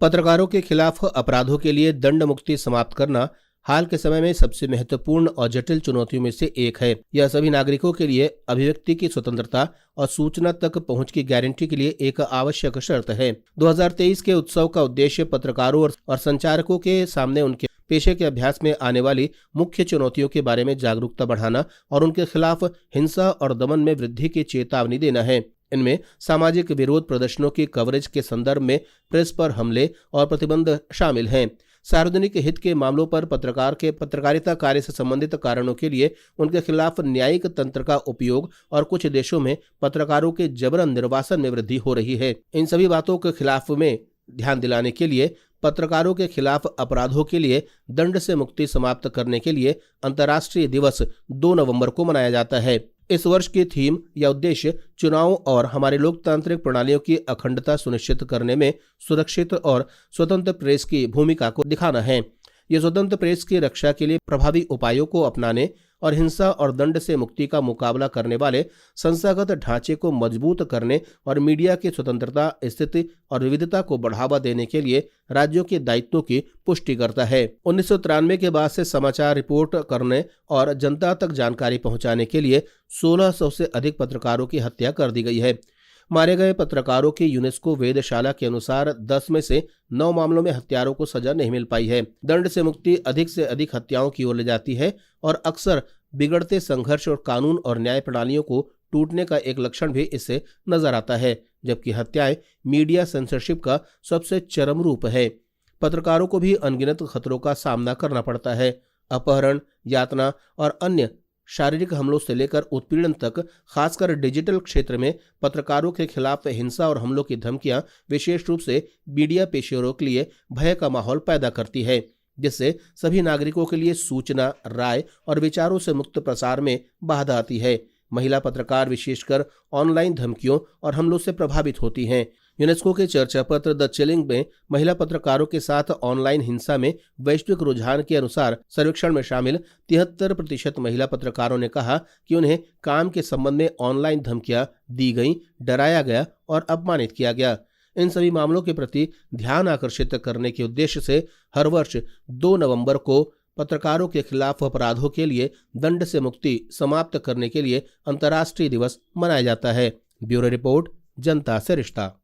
पत्रकारों के खिलाफ अपराधों के लिए दंड मुक्ति समाप्त करना हाल के समय में सबसे महत्वपूर्ण और जटिल चुनौतियों में से एक है। यह सभी नागरिकों के लिए अभिव्यक्ति की स्वतंत्रता और सूचना तक पहुंच की गारंटी के लिए एक आवश्यक शर्त है। 2023 के उत्सव का उद्देश्य पत्रकारों और संचारकों के सामने उनके पेशे के अभ्यास में आने वाली मुख्य चुनौतियों के बारे में जागरूकता बढ़ाना और उनके खिलाफ हिंसा और दमन में वृद्धि की चेतावनी देना है। इनमें सामाजिक विरोध प्रदर्शनों की कवरेज के संदर्भ में प्रेस पर हमले और प्रतिबंध शामिल हैं। सार्वजनिक हित के मामलों पर पत्रकार के पत्रकारिता कार्य से संबंधित कारणों के लिए उनके खिलाफ न्यायिक तंत्र का उपयोग और कुछ देशों में पत्रकारों के जबरन निर्वासन में वृद्धि हो रही है। इन सभी बातों के खिलाफ में ध्यान दिलाने के लिए पत्रकारों के खिलाफ अपराधों के लिए दंड से मुक्ति समाप्त करने के लिए अंतर्राष्ट्रीय दिवस 2 नवंबर को मनाया जाता है। इस वर्ष की थीम या उद्देश्य चुनाव और हमारे लोकतांत्रिक प्रणालियों की अखंडता सुनिश्चित करने में सुरक्षित और स्वतंत्र प्रेस की भूमिका को दिखाना है। ये स्वतंत्र प्रेस की रक्षा के लिए प्रभावी उपायों को अपनाने और हिंसा और दंड से मुक्ति का मुकाबला करने वाले संस्थागत ढांचे को मजबूत करने और मीडिया की स्वतंत्रता, स्थिति और विविधता को बढ़ावा देने के लिए राज्यों के दायित्वों की पुष्टि करता है। 1993 के बाद से समाचार रिपोर्ट करने और जनता तक जानकारी पहुंचाने के लिए 1600 से अधिक पत्रकारों की हत्या कर दी गई है। मारे गए पत्रकारों की यूनेस्को वेधशाला के अनुसार 10 में से 9 मामलों में हत्यारों को सजा नहीं मिल पाई है। दंड से मुक्ति अधिक से अधिक हत्याओं की ओर ले जाती है और अक्सर बिगड़ते संघर्ष और कानून और न्याय प्रणालियों को टूटने का एक लक्षण भी इससे नजर आता है, जबकि हत्याएं मीडिया सेंसरशिप का सबसे चरम रूप है। पत्रकारों को भी अनगिनत खतरों का सामना करना पड़ता है। अपहरण, यातना और अन्य शारीरिक हमलों से लेकर उत्पीड़न तक, खासकर डिजिटल क्षेत्र में पत्रकारों के खिलाफ हिंसा और हमलों की धमकियां विशेष रूप से मीडिया पेशेवरों के लिए भय का माहौल पैदा करती है, जिससे सभी नागरिकों के लिए सूचना, राय और विचारों से मुक्त प्रसार में बाधा आती है। महिला पत्रकार विशेषकर ऑनलाइन धमकियों और हमलों से प्रभावित होती हैं। यूनेस्को के चर्चा पत्र द चिलिंग में महिला पत्रकारों के साथ ऑनलाइन हिंसा में वैश्विक रुझान के अनुसार सर्वेक्षण में शामिल 73% महिला पत्रकारों ने कहा कि उन्हें काम के संबंध में ऑनलाइन धमकियां दी गईं, डराया गया और अपमानित किया गया। इन सभी मामलों के प्रति ध्यान आकर्षित करने के उद्देश्य से हर वर्ष 2 नवंबर को पत्रकारों के खिलाफ अपराधों के लिए दंड से मुक्ति समाप्त करने के लिए अंतर्राष्ट्रीय दिवस मनाया जाता है। ब्यूरो रिपोर्ट, जनता से रिश्ता।